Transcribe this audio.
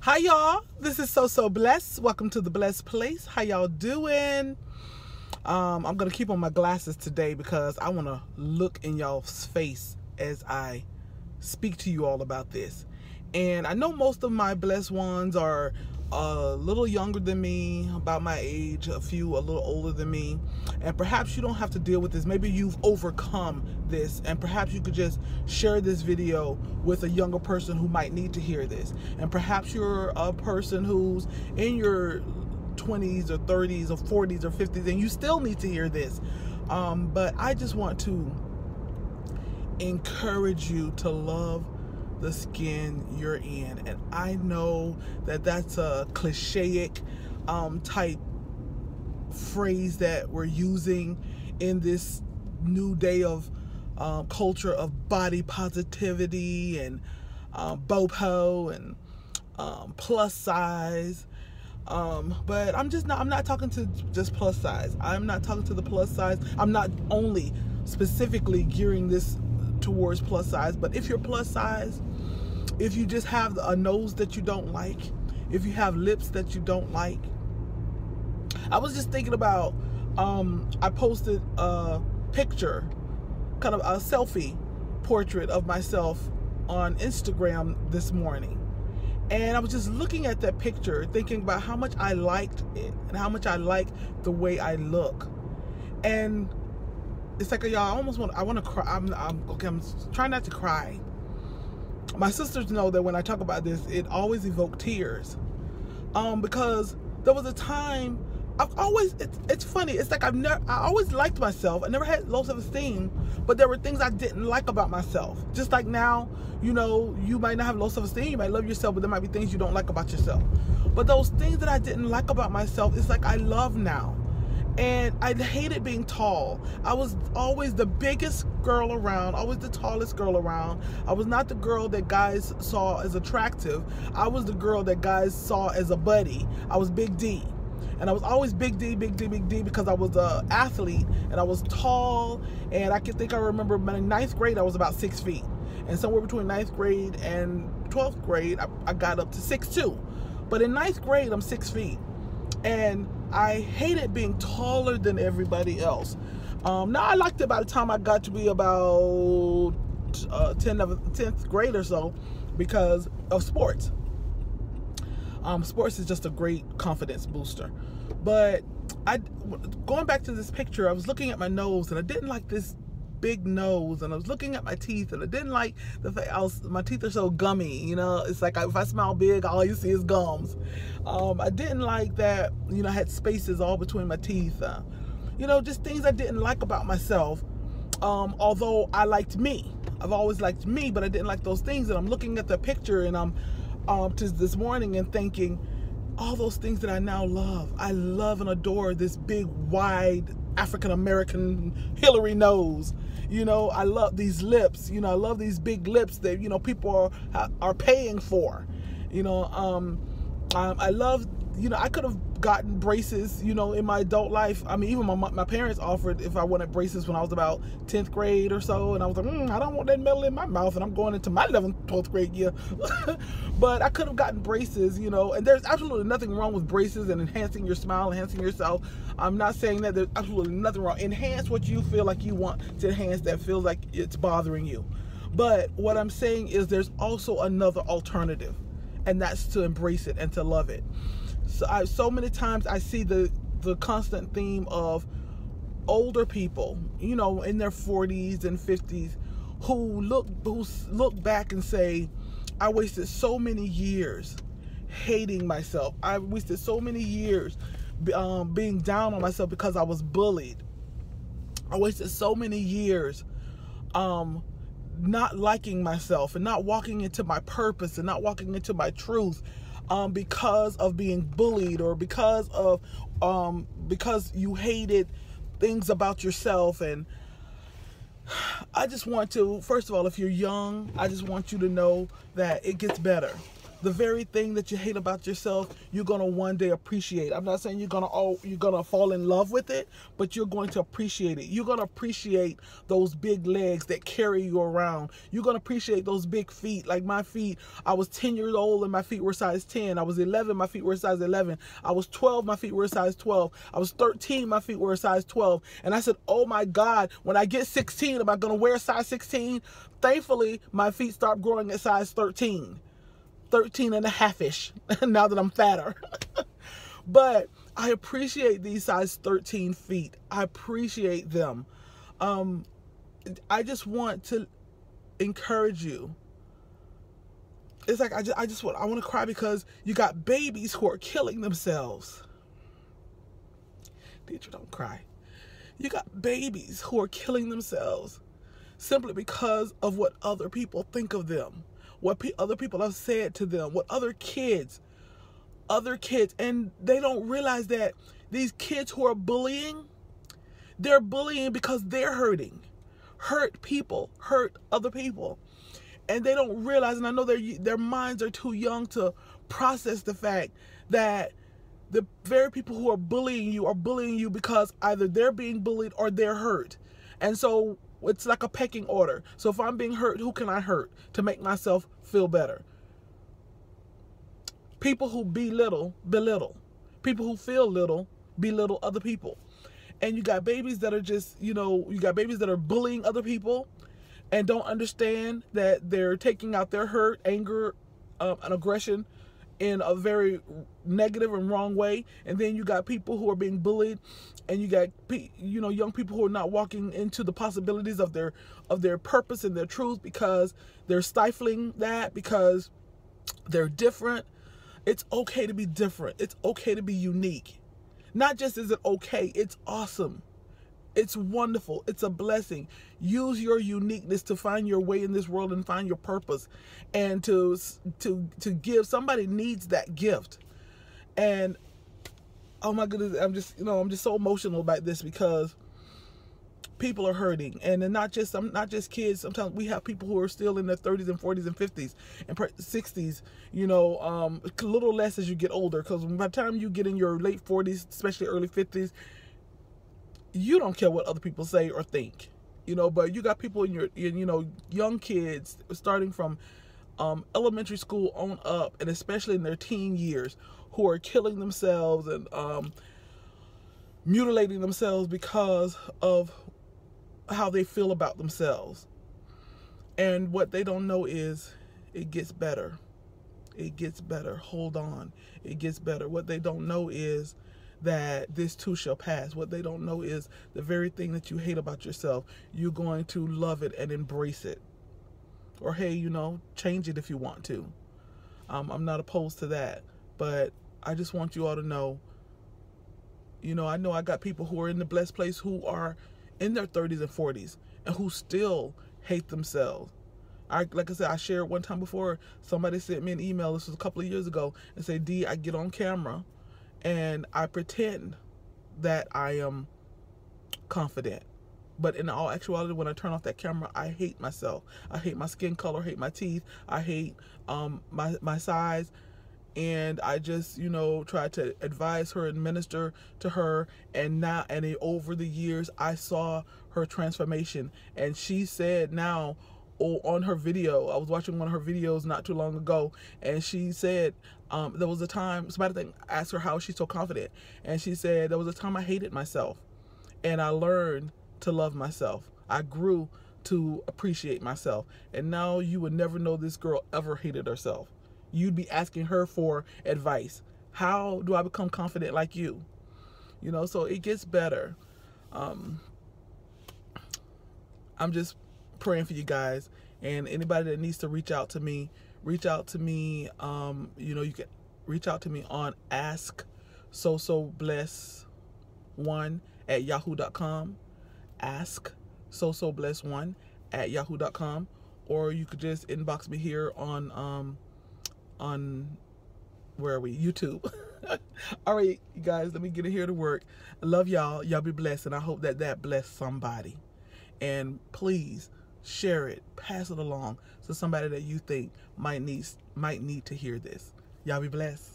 Hi y'all, this is So Blessed. Welcome to the Blessed Place. How y'all doing? I'm gonna keep on my glasses today because I want to look in y'all's face as I speak to you all about this. And I know most of my blessed ones are a little younger than me, about my age, a few a little older than me, and perhaps you don't have to deal with this. Maybe you've overcome this, and perhaps you could just share this video with a younger person who might need to hear this. And perhaps you're a person who's in your 20s or 30s or 40s or 50s and you still need to hear this. But I just want to encourage you to love the skin you're in. And I know that that's a clichéic type phrase that we're using in this new day of culture of body positivity and boho and plus size. But I'm not talking to just plus size. I'm not talking to the plus size. I'm not only specifically gearing this towards plus size, but if you're plus size, if you just have a nose that you don't like, if you have lips that you don't like. I was just thinking about, I posted a picture, kind of a selfie portrait of myself on Instagram this morning. And I was just looking at that picture, thinking about how much I liked it and how much I liked the way I look. And it's like, y'all, I want to cry. I'm trying not to cry. My sisters know that when I talk about this, it always evokes tears. Because there was a time, it's funny. It's like I always liked myself. I never had low self-esteem, but there were things I didn't like about myself. Just like now, you know, you might not have low self-esteem, you might love yourself, but there might be things you don't like about yourself. But those things that I didn't like about myself, it's like I love now. And I hated being tall. I was always the biggest girl around, always the tallest girl around. I was not the girl that guys saw as attractive. I was the girl that guys saw as a buddy. I was Big D. And I was always Big D, Big D, Big D, because I was an athlete and I was tall. And I remember in 9th grade, I was about 6 feet. And somewhere between 9th grade and 12th grade, I got up to 6'2". But in 9th grade, I'm 6 feet. And I hated being taller than everybody else. Now, I liked it by the time I got to be about 10th grade or so because of sports. Sports is just a great confidence booster. But going back to this picture, I was looking at my nose and I didn't like this big nose, and I was looking at my teeth and I didn't like the fact my teeth are so gummy, you know. It's like if I smile big, all you see is gums. I didn't like that, you know, I had spaces all between my teeth. You know, just things I didn't like about myself. Although I liked me. I've always liked me, but I didn't like those things. And I'm looking at the picture and I'm just this morning and thinking, all those things that I now love. I love and adore this big, wide, African-American Hillary nose. You know, I love these lips. You know, I love these big lips that, you know, people are paying for. You know, I love, you know, I could have gotten braces, you know, in my adult life. I mean, even my parents offered if I wanted braces when I was about 10th grade or so. And I was like, I don't want that metal in my mouth. And I'm going into my 11th, 12th grade year. But I could have gotten braces, you know, and there's absolutely nothing wrong with braces and enhancing your smile, enhancing yourself. I'm not saying that there's absolutely nothing wrong. Enhance what you feel like you want to enhance that feels like it's bothering you. But what I'm saying is there's also another alternative, and that's to embrace it and to love it. So many times I see the constant theme of older people, you know, in their 40s and 50s, who look back and say, I wasted so many years hating myself. I wasted so many years being down on myself because I was bullied. I wasted so many years not liking myself and not walking into my purpose and not walking into my truth. Because of being bullied, or because you hated things about yourself. And I just want to, first of all, if you're young, I just want you to know that it gets better. The very thing that you hate about yourself, you're gonna one day appreciate. I'm not saying you're gonna fall in love with it, but you're going to appreciate it. You're gonna appreciate those big legs that carry you around. You're gonna appreciate those big feet. Like my feet, I was 10 years old and my feet were size 10. I was 11, my feet were size 11. I was 12, my feet were size 12. I was 13, my feet were size 12. And I said, oh my God, when I get 16, am I gonna wear size 16? Thankfully, my feet stopped growing at size 13 and a half-ish now that I'm fatter. But I appreciate these size 13 feet. I appreciate them. I just want to encourage you. It's like I want to cry because you got babies who are killing themselves. Teacher, don't cry. You got babies who are killing themselves simply because of what other people think of them. What other people have said to them, what other kids, and they don't realize that these kids who are bullying, they're bullying because they're hurting. Hurt people, hurt other people. And they don't realize, and I know their minds are too young to process the fact that the very people who are bullying you because either they're being bullied or they're hurt. And so it's like a pecking order. So if I'm being hurt, who can I hurt to make myself feel better? People who belittle. People who feel little, belittle other people. And you got babies that are just, you got babies that are bullying other people and don't understand that they're taking out their hurt, anger, and aggression in a very negative and wrong way. And then you got people who are being bullied, and you got young people who are not walking into the possibilities of their purpose and their truth because they're stifling that, because they're different. It's okay to be different. It's okay to be unique. Not just is it okay, it's awesome. It's wonderful. It's a blessing. Use your uniqueness to find your way in this world and find your purpose, and to give. Somebody needs that gift. And oh my goodness, I'm just so emotional about this because people are hurting, and not just kids. Sometimes we have people who are still in their 30s and 40s and 50s and 60s. A little less as you get older, because by the time you get in your late 40s, especially early 50s, you don't care what other people say or think, but you got people in young kids starting from elementary school on up, and especially in their teen years, who are killing themselves and mutilating themselves because of how they feel about themselves. And what they don't know is it gets better. It gets better. Hold on. It gets better. What they don't know is that this too shall pass. What they don't know is the very thing that you hate about yourself, you're going to love it and embrace it. Or hey, change it if you want to. I'm not opposed to that. But I just want you all to know, I know I got people who are in the blessed place who are in their 30s and 40s and who still hate themselves. Like I said, I shared one time before, somebody sent me an email, this was a couple of years ago, and said, D, I get on camera and I pretend that I am confident. But in all actuality, when I turn off that camera, I hate myself. I hate my skin color, hate my teeth, I hate my size. And I just, tried to advise her and minister to her. And over the years, I saw her transformation. And she said now, on her video, I was watching one of her videos not too long ago, and she said there was a time, somebody asked her how she's so confident, and she said there was a time I hated myself, and I learned to love myself. I grew to appreciate myself, and now you would never know this girl ever hated herself. You'd be asking her for advice. How do I become confident like you? So it gets better. I'm just praying for you guys, and anybody that needs to reach out to me. You can reach out to me on asksosobless1@yahoo.com, asksosobless1@yahoo.com, or you could just inbox me here on where are we? YouTube. All right, you guys, let me get in here to work. I love y'all. Y'all be blessed, and I hope that blessed somebody. And please share it, pass it along to somebody that you think might need to hear this. Y'all be blessed.